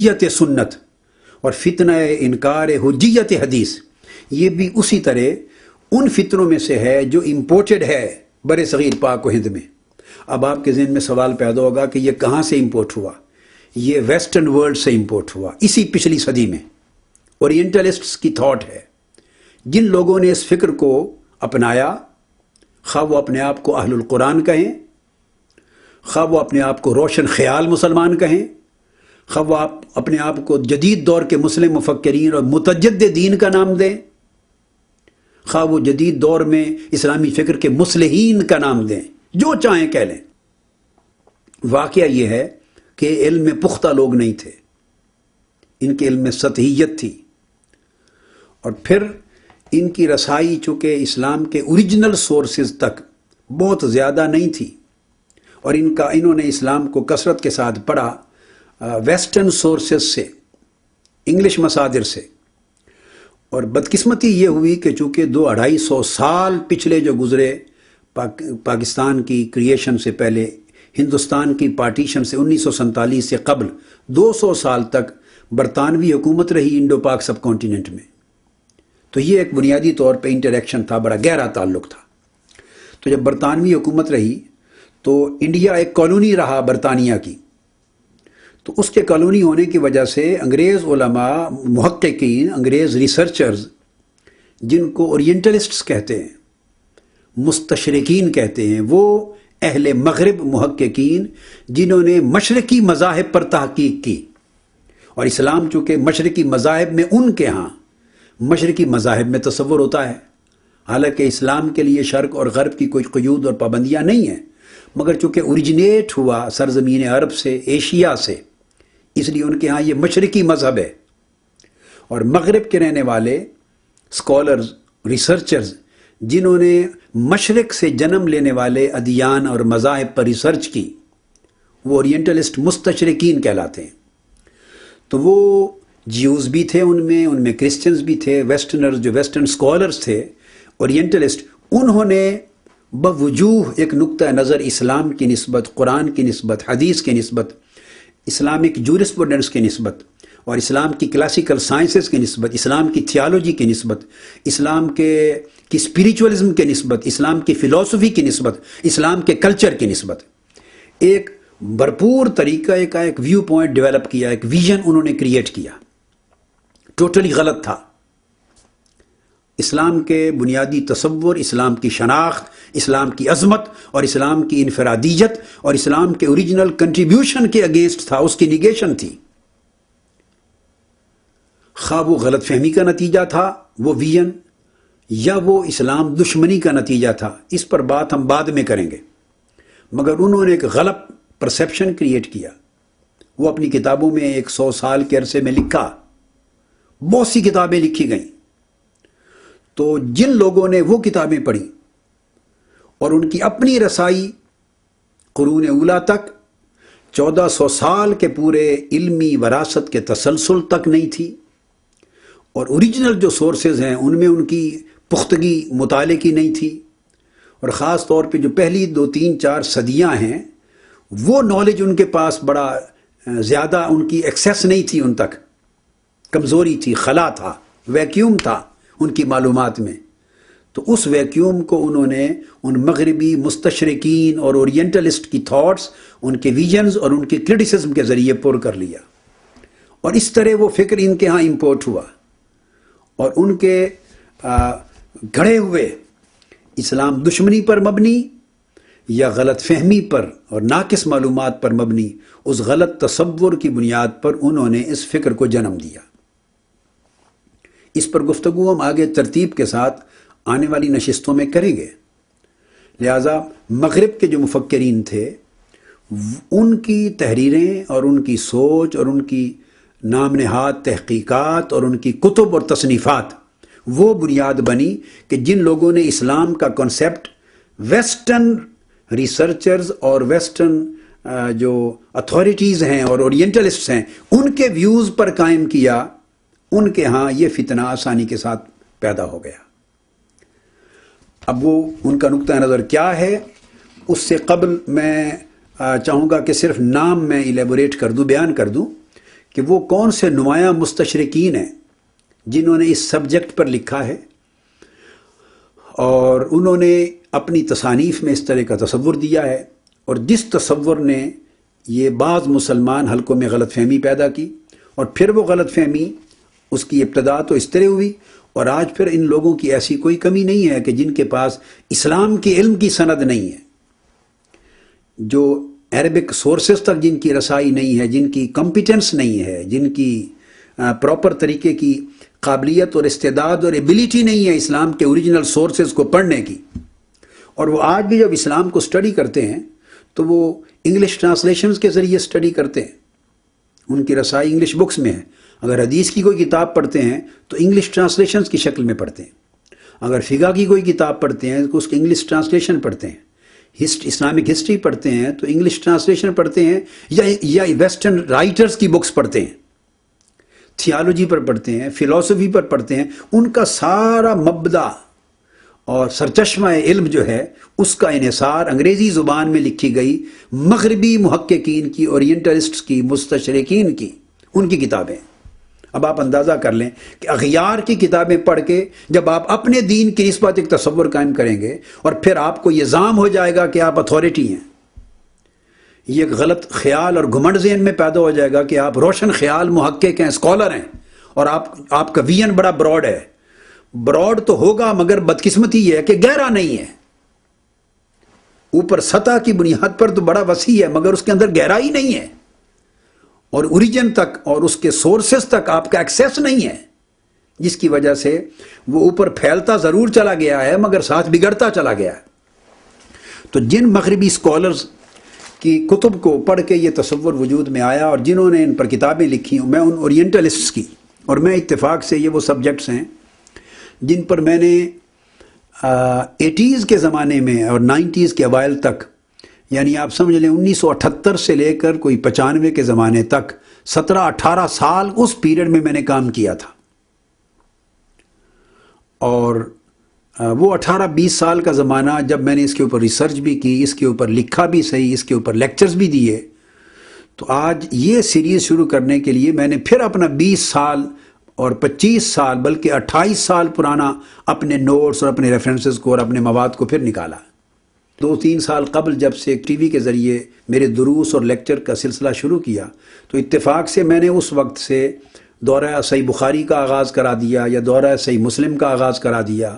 حجیت سنت اور فتنہ انکار حجیت حدیث، یہ بھی اسی طرح ان فتنوں میں سے ہے جو امپورٹڈ ہے بر صغیر پاک و ہند میں۔ اب آپ کے ذہن میں سوال پیدا ہوگا کہ یہ کہاں سے امپورٹ ہوا؟ یہ ویسٹرن ورلڈ سے امپورٹ ہوا، اسی پچھلی صدی میں۔ اورینٹلسٹس کی تھاٹ ہے، جن لوگوں نے اس فکر کو اپنایا، خواہ وہ اپنے آپ کو اہل القرآن کہیں، خواہ وہ اپنے آپ کو روشن خیال مسلمان کہیں، خواہ وہ اپنے آپ کو جدید دور کے مسلم مفکرین اور متجددین کا نام دیں، خواہ وہ جدید دور میں اسلامی فکر کے مصلحین کا نام دیں، جو چاہیں کہہ لیں۔ واقعہ یہ ہے کہ علم میں پختہ لوگ نہیں تھے، ان کے علم میں سطحیت تھی، اور پھر ان کی رسائی چونکہ اسلام کے اوریجنل سورسز تک بہت زیادہ نہیں تھی، اور انہوں نے اسلام کو کثرت کے ساتھ پڑھا ویسٹرن سورسز سے، انگلش مصادر سے۔ اور بدقسمتی یہ ہوئی کہ چونکہ 200-250 سال پچھلے جو گزرے پاکستان کی کریشن سے پہلے، ہندوستان کی پارٹیشن سے 1947 سے قبل 200 سال تک برطانوی حکومت رہی انڈو پاک سب کانٹیننٹ میں، تو یہ ایک بنیادی طور پہ انٹریکشن تھا، بڑا گہرا تعلق تھا۔ تو جب برطانوی حکومت رہی تو انڈیا ایک کالونی رہا برطانیہ کی، تو اس کے کالونی ہونے کی وجہ سے انگریز علماء، محققین، انگریز ریسرچرز، جن کو اورینٹلسٹس کہتے ہیں، مستشرقین کہتے ہیں، وہ اہل مغرب محققین جنہوں نے مشرقی مذاہب پر تحقیق کی، اور اسلام چونکہ مشرقی مذاہب میں، ان کے ہاں مشرقی مذاہب میں تصور ہوتا ہے، حالانکہ اسلام کے لیے شرق اور غرب کی کوئی قیود اور پابندیاں نہیں ہیں، مگر چونکہ اوریجنیٹ ہوا سرزمین عرب سے، ایشیا سے، اس لیے ان کے ہاں یہ مشرقی مذہب ہے۔ اور مغرب کے رہنے والے اسکالرز، ریسرچرز، جنہوں نے مشرق سے جنم لینے والے ادیان اور مذاہب پر ریسرچ کی، وہ اورینٹلسٹ مستشرقین کہلاتے ہیں۔ تو وہ جیوز بھی تھے، ان میں کرسچنز بھی تھے، ویسٹرنرز جو ویسٹرن اسکالرز تھے، اورینٹلسٹ، انہوں نے بوجوہ ایک نقطہ نظر اسلام کی نسبت، قرآن کی نسبت، حدیث کی نسبت، اسلامک جورسپروڈنس کی نسبت، اور اسلام کی کلاسیکل سائنسز کی نسبت، اسلام کی تھیالوجی کی نسبت، اسلام کی اسپریچولزم کی نسبت، اسلام کی فلسفی کی نسبت، اسلام کے کلچر کی نسبت، ایک بھرپور طریقہ کا ایک ویو پوائنٹ ڈیولپ کیا، ایک ویژن انہوں نے کریٹ کیا۔ ٹوٹلی غلط تھا۔ اسلام کے بنیادی تصور، اسلام کی شناخت، اسلام کی عظمت اور اسلام کی انفرادیت اور اسلام کے اوریجنل کنٹریبیوشن کے اگینسٹ تھا، اس کی نیگیشن تھی۔ خواہ وہ غلط فہمی کا نتیجہ تھا وہ ویژن، یا وہ اسلام دشمنی کا نتیجہ تھا، اس پر بات ہم بعد میں کریں گے، مگر انہوں نے ایک غلط پرسیپشن کریٹ کیا۔ وہ اپنی کتابوں میں 100 سال کے عرصے میں لکھا، بہت سی کتابیں لکھی گئیں، تو جن لوگوں نے وہ کتابیں پڑھی اور ان کی اپنی رسائی قرون اولیٰ تک، 1400 سال کے پورے علمی وراثت کے تسلسل تک نہیں تھی، اور اوریجنل جو سورسز ہیں ان میں ان کی پختگی مطالعے کی نہیں تھی، اور خاص طور پہ جو پہلی 2-3-4 صدیاں ہیں، وہ نالج ان کے پاس بڑا زیادہ، ان کی ایکسیس نہیں تھی، ان تک کمزوری تھی، خلا تھا، ویکیوم تھا ان کی معلومات میں۔ تو اس ویکیوم کو انہوں نے ان مغربی مستشرقین اور اورینٹلسٹ کی تھاٹس، ان کے ویژنز اور ان کی کرٹیسزم کے ذریعے پر کر لیا، اور اس طرح وہ فکر ان کے ہاں امپورٹ ہوا، اور ان کے گھڑے ہوئے اسلام دشمنی پر مبنی یا غلط فہمی پر اور ناقص معلومات پر مبنی، اس غلط تصور کی بنیاد پر انہوں نے اس فکر کو جنم دیا۔ اس پر گفتگو ہم آگے ترتیب کے ساتھ آنے والی نشستوں میں کریں گے۔ لہٰذا مغرب کے جو مفکرین تھے، ان کی تحریریں اور ان کی سوچ اور ان کی نام نہاد تحقیقات اور ان کی کتب اور تصنیفات، وہ بنیاد بنی کہ جن لوگوں نے اسلام کا کنسیپٹ ویسٹرن ریسرچرز اور ویسٹرن جو اتھارٹیز ہیں اور اورینٹلسٹس ہیں، ان کے ویوز پر قائم کیا، ان کے ہاں یہ فتنہ آسانی کے ساتھ پیدا ہو گیا۔ اب وہ ان کا نقطہ نظر کیا ہے، اس سے قبل میں چاہوں گا کہ صرف نام میں ایلیبوریٹ کر دوں، بیان کر دوں کہ وہ کون سے نمایاں مستشرقین ہیں جنہوں نے اس سبجیکٹ پر لکھا ہے، اور انہوں نے اپنی تصانیف میں اس طرح کا تصور دیا ہے، اور جس تصور نے یہ بعض مسلمان حلقوں میں غلط فہمی پیدا کی، اور پھر وہ غلط فہمی اس کی ابتدا تو اس طرح ہوئی، اور آج پھر ان لوگوں کی ایسی کوئی کمی نہیں ہے کہ جن کے پاس اسلام کے علم کی سند نہیں ہے، جو عربک سورسز تک جن کی رسائی نہیں ہے، جن کی کمپیٹنس نہیں ہے، جن کی پراپر طریقے کی قابلیت اور استعداد اور ایبیلیٹی نہیں ہے اسلام کے اوریجنل سورسز کو پڑھنے کی، اور وہ آج بھی جب اسلام کو سٹڈی کرتے ہیں تو وہ انگلش ٹرانسلیشنز کے ذریعے سٹڈی کرتے ہیں، ان کی رسائی انگلش بکس میں ہے۔ اگر حدیث کی کوئی کتاب پڑھتے ہیں تو انگلش ٹرانسلیشنز کی شکل میں پڑھتے ہیں، اگر فقہ کی کوئی کتاب پڑھتے ہیں تو اس کی انگلش ٹرانسلیشن پڑھتے ہیں، اسلامک ہسٹری پڑھتے ہیں تو انگلش ٹرانسلیشن پڑھتے ہیں، یا ویسٹرن رائٹرز کی بکس پڑھتے ہیں، تھیالوجی پر پڑھتے ہیں، فلسفی پر پڑھتے ہیں۔ ان کا سارا مبدا اور سرچشمہ علم جو ہے اس کا انحصار انگریزی زبان میں لکھی گئی مغربی محققین کی، اورینٹلسٹس کی، مستشرقین کی ان کی کتابیں۔ اب آپ اندازہ کر لیں کہ اغیار کی کتابیں پڑھ کے جب آپ اپنے دین کی نسبت ایک تصور قائم کریں گے اور پھر آپ کو یہ ظام ہو جائے گا کہ آپ اتھارٹی ہیں، یہ ایک غلط خیال اور گھمنڈ ذہن میں پیدا ہو جائے گا کہ آپ روشن خیال محقق ہیں، اسکالر ہیں، اور آپ کا ویژن بڑا براڈ ہے۔ براڈ تو ہوگا مگر بدقسمتی یہ ہے کہ گہرا نہیں ہے۔ اوپر سطح کی بنیاد پر تو بڑا وسیع ہے مگر اس کے اندر گہرائی نہیں ہے، اور اوریجن تک اور اس کے سورسز تک آپ کا ایکسیس نہیں ہے، جس کی وجہ سے وہ اوپر پھیلتا ضرور چلا گیا ہے مگر ساتھ بگڑتا چلا گیا ہے۔ تو جن مغربی اسکالرز کی کتب کو پڑھ کے یہ تصور وجود میں آیا اور جنہوں نے ان پر کتابیں لکھی، میں ان اورینٹلسٹس کی، اور میں اتفاق سے یہ وہ سبجیکٹس ہیں جن پر میں نے 80s کے زمانے میں اور 90s کے اوائل تک، یعنی آپ سمجھ لیں 1978 سے لے کر کوئی 95 کے زمانے تک 17-18 سال اس پیریڈ میں میں نے کام کیا تھا، اور وہ 18-20 سال کا زمانہ جب میں نے اس کے اوپر ریسرچ بھی کی، اس کے اوپر لکھا بھی صحیح، اس کے اوپر لیکچرز بھی دیے، تو آج یہ سیریز شروع کرنے کے لیے میں نے پھر اپنا 20 سال اور 25 سال بلکہ 28 سال پرانا اپنے نوٹس اور اپنے ریفرنسز کو اور اپنے مواد کو پھر نکالا۔ 2-3 سال قبل جب سے ٹی وی کے ذریعے میرے دروس اور لیکچر کا سلسلہ شروع کیا تو اتفاق سے میں نے اس وقت سے دورہ صحیح بخاری کا آغاز کرا دیا، یا دورہ صحیح مسلم کا آغاز کرا دیا،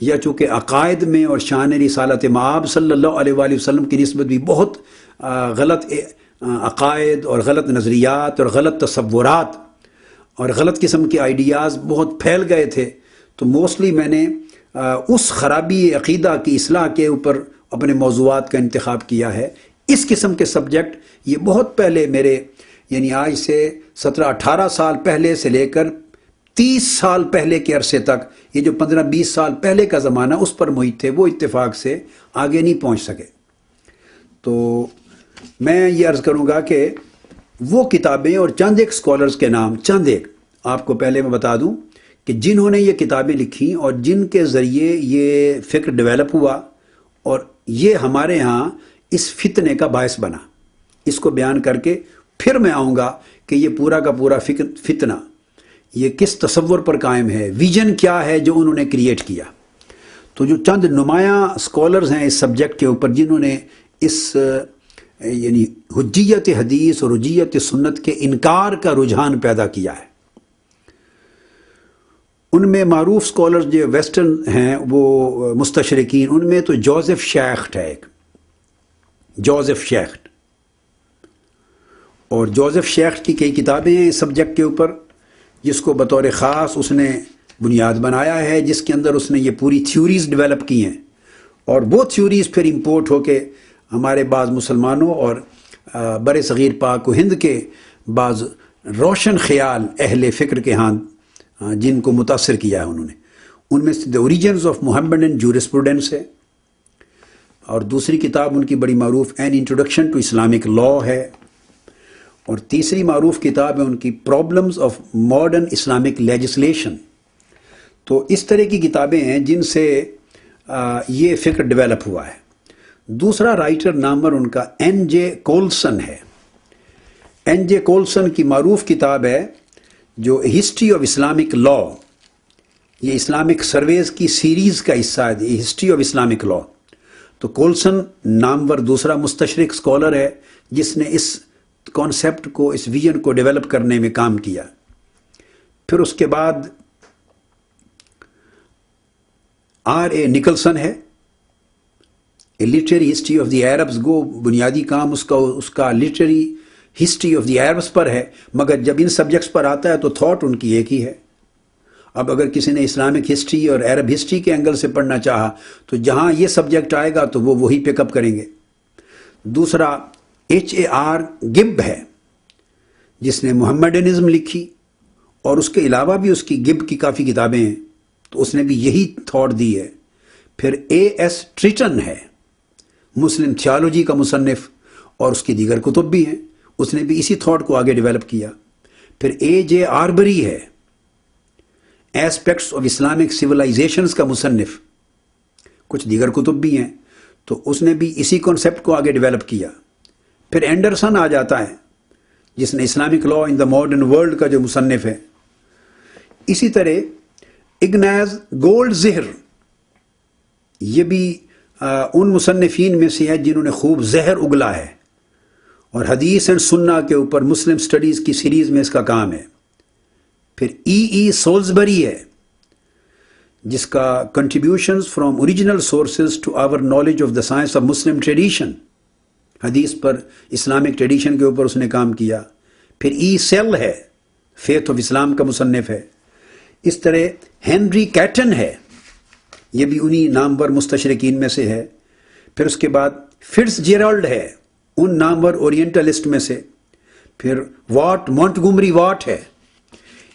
یا چونکہ عقائد میں اور شان رسالت مآب صلی اللہ علیہ وآلہ وسلم کی نسبت بھی بہت غلط عقائد اور غلط نظریات اور غلط تصورات اور غلط قسم کے آئیڈیاز بہت پھیل گئے تھے، تو موسٹلی میں نے اس خرابی عقیدہ کی اصلاح کے اوپر اپنے موضوعات کا انتخاب کیا ہے۔ اس قسم کے سبجیکٹ یہ بہت پہلے میرے، یعنی آج سے 17-18 سال پہلے سے لے کر 30 سال پہلے کے عرصے تک، یہ جو 15-20 سال پہلے کا زمانہ اس پر محیط تھے، وہ اتفاق سے آگے نہیں پہنچ سکے۔ تو میں یہ عرض کروں گا کہ وہ کتابیں اور چند ایک اسکالرز کے نام، چند ایک آپ کو پہلے میں بتا دوں کہ جنہوں نے یہ کتابیں لکھی اور جن کے ذریعے یہ فکر ڈیولپ ہوا اور یہ ہمارے ہاں اس فتنے کا باعث بنا، اس کو بیان کر کے پھر میں آؤں گا کہ یہ پورا کا پورا فتنہ یہ کس تصور پر قائم ہے، ویژن کیا ہے جو انہوں نے کریٹ کیا۔ تو جو چند نمایاں اسکالرز ہیں اس سبجیکٹ کے اوپر جنہوں نے اس یعنی حجیت حدیث اور حجیت سنت کے انکار کا رجحان پیدا کیا ہے، ان میں معروف اسکالرز جو ویسٹرن ہیں وہ مستشرقین، ان میں تو جوزف شیخٹ ہے، ایک جوزف شیخٹ، اور جوزف شیخٹ کی کئی کتابیں ہیں اس سبجیکٹ کے اوپر جس کو بطور خاص اس نے بنیاد بنایا ہے، جس کے اندر اس نے یہ پوری تھیوریز ڈیولپ کی ہیں، اور وہ تھیوریز پھر امپورٹ ہو کے ہمارے بعض مسلمانوں اور بر صغیر پاک و ہند کے بعض روشن خیال اہل فکر کے ہاں جن کو متاثر کیا ہے انہوں نے، ان میں سے the origins of Muhammadan jurisprudence ہے، اور دوسری کتاب ان کی بڑی معروف an introduction to Islamic law ہے، اور تیسری معروف کتاب ہے ان کی problems of modern Islamic legislation. تو اس طرح کی کتابیں ہیں جن سے یہ فکر ڈیولپ ہوا ہے۔ دوسرا رائٹر نامور ان کا این جے کولسن ہے۔ این جے کولسن کی معروف کتاب ہے جو ہسٹری آف اسلامک لا، یہ اسلامک سرویز کی سیریز کا حصہ ہے، یہ ہسٹری آف اسلامک لا۔ تو کولسن نامور دوسرا مستشرق اسکالر ہے جس نے اس کانسیپٹ کو، اس ویژن کو ڈیولپ کرنے میں کام کیا۔ پھر اس کے بعد آر اے نکلسن ہے، literary history of the Arabs, گو بنیادی کام اس کا literary history of the Arabs پر ہے، مگر جب ان سبجیکٹس پر آتا ہے تو تھاٹ ان کی ایک ہی ہے۔ اب اگر کسی نے اسلامک ہسٹری اور عرب ہسٹری کے اینگل سے پڑھنا چاہا تو جہاں یہ سبجیکٹ آئے گا تو وہ وہی پک اپ کریں گے۔ دوسرا ایچ اے آر گب ہے جس نے محمڈنزم لکھی، اور اس کے علاوہ بھی اس کی گب کی کافی کتابیں ہیں، تو اس نے بھی یہی تھاٹ دی ہے۔ پھر اے ایس ٹریٹن ہے، مسلم تھیالوجی کا مصنف، اور اس کی دیگر کتب بھی ہیں، اس نے بھی اسی تھاٹ کو آگے ڈیولپ کیا۔ پھر اے جے آربری ہے، ایسپیکٹس آف اسلامک سویلائزیشنز کا مصنف، کچھ دیگر کتب بھی ہیں، تو اس نے بھی اسی کانسیپٹ کو آگے ڈیولپ کیا۔ پھر اینڈرسن آ جاتا ہے جس نے Islamic law in the modern world کا جو مصنف ہے۔ اسی طرح اگناز گولڈ زہر، یہ بھی ان مصنفین میں سے ہے جنہوں نے خوب زہر اگلا ہے، اور حدیث اینڈ سنہ کے اوپر مسلم سٹڈیز کی سیریز میں اس کا کام ہے۔ پھر ای سولزبری ہے جس کا contributions from original sources to our knowledge of the science of Muslim tradition, حدیث پر اسلامک ٹریڈیشن کے اوپر اس نے کام کیا۔ پھر ای سیل ہے، فیتھ آف اسلام کا مصنف ہے۔ اس طرح ہینری کیٹن ہے، یہ بھی انہی نامور مستشرقین میں سے ہے۔ پھر اس کے بعد فٹز جیرالڈ ہے، ان نامور اورینٹلسٹ میں سے۔ پھر واٹ مونٹگومری واٹ ہے۔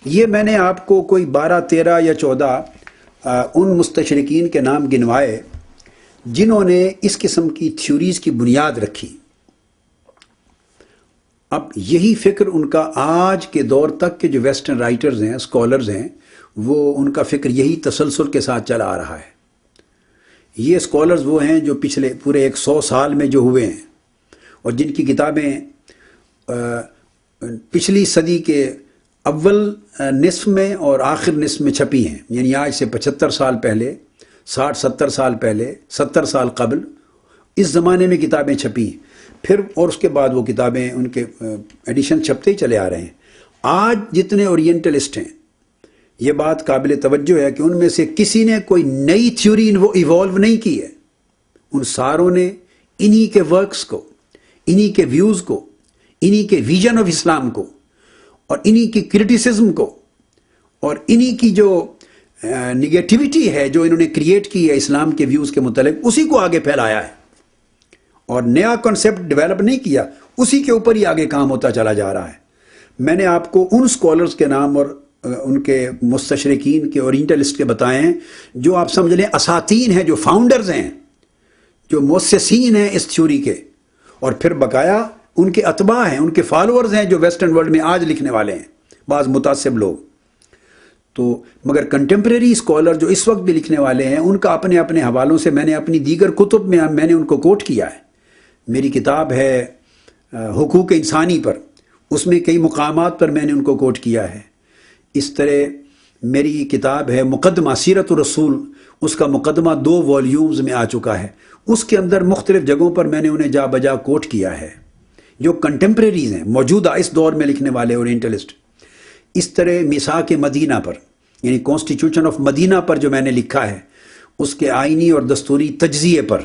یہ میں نے آپ کو کوئی 12 13 یا 14 ان مستشرقین کے نام گنوائے جنہوں نے اس قسم کی تھیوریز کی بنیاد رکھی۔ اب یہی فکر ان کا آج کے دور تک کے جو ویسٹرن رائٹرز ہیں، اسکالرز ہیں، وہ ان کا فکر یہی تسلسل کے ساتھ چلا آ رہا ہے۔ یہ اسکالرز وہ ہیں جو پچھلے پورے 100 سال میں جو ہوئے ہیں، اور جن کی کتابیں پچھلی صدی کے اول نصف میں اور آخر نصف میں چھپی ہیں، یعنی آج سے 75 سال پہلے، 60 70 سال پہلے، 70 سال قبل اس زمانے میں کتابیں چھپی ہیں۔ پھر اور اس کے بعد وہ کتابیں، ان کے ایڈیشن چھپتے ہی چلے آ رہے ہیں۔ آج جتنے اورینٹلسٹ ہیں، یہ بات قابل توجہ ہے کہ ان میں سے کسی نے کوئی نئی تھیوری ایوالو نہیں کی ہے، ان ساروں نے انہی کے ورکس کو، انہی کے ویوز کو، انہی کے ویژن آف اسلام کو، اور انہی کی کرٹیسزم کو، اور انہی کی جو نگیٹیوٹی ہے جو انہوں نے کریٹ کی ہے اسلام کے ویوز کے متعلق، اسی کو آگے پھیلایا ہے، اور نیا کنسیپٹ ڈیولپ نہیں کیا، اسی کے اوپر ہی آگے کام ہوتا چلا جا رہا ہے۔ میں نے آپ کو ان سکولرز کے نام اور ان کے مستشرقین کے اورینٹلسٹ کے بتائے ہیں جو آپ سمجھ لیں اساتین ہیں، جو فاؤنڈرز ہیں، جو مؤسسین ہیں اس تھیوری کے، اور پھر بقایا ان کے اتباع ہیں، ان کے فالوورز ہیں جو ویسٹرن ورلڈ میں آج لکھنے والے ہیں، بعض متعصب لوگ۔ تو مگر کنٹمپریری اسکالر جو اس وقت بھی لکھنے والے ہیں، ان کا اپنے اپنے حوالوں سے میں نے اپنی دیگر کتب میں نے ان کو کوٹ کیا ہے۔ میری کتاب ہے حقوق انسانی پر، اس میں کئی مقامات پر میں نے ان کو کوٹ کیا ہے۔ اس طرح میری کتاب ہے مقدمہ سیرت الرسول، اس کا مقدمہ 2 والیومز میں آ چکا ہے، اس کے اندر مختلف جگہوں پر میں نے انہیں جا بجا کوٹ کیا ہے جو کنٹمپریریز ہیں، موجودہ اس دور میں لکھنے والے اورینٹلسٹ۔ اس طرح میثاق مدینہ پر، یعنی کانسٹیٹیوشن آف مدینہ پر جو میں نے لکھا ہے، اس کے آئینی اور دستوری تجزیے پر،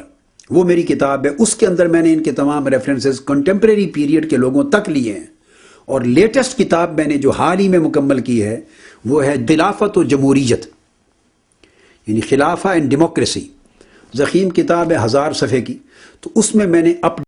وہ میری کتاب ہے، اس کے اندر میں نے ان کے تمام ریفرنسز کنٹمپریری پیریڈ کے لوگوں تک لیے ہیں۔ اور لیٹسٹ کتاب میں نے جو حال ہی میں مکمل کی ہے وہ ہے خلافت و جمہوریت، یعنی خلافہ اینڈ ڈیموکریسی، ضخیم کتاب ہے 1000 صفحے کی، تو اس میں نے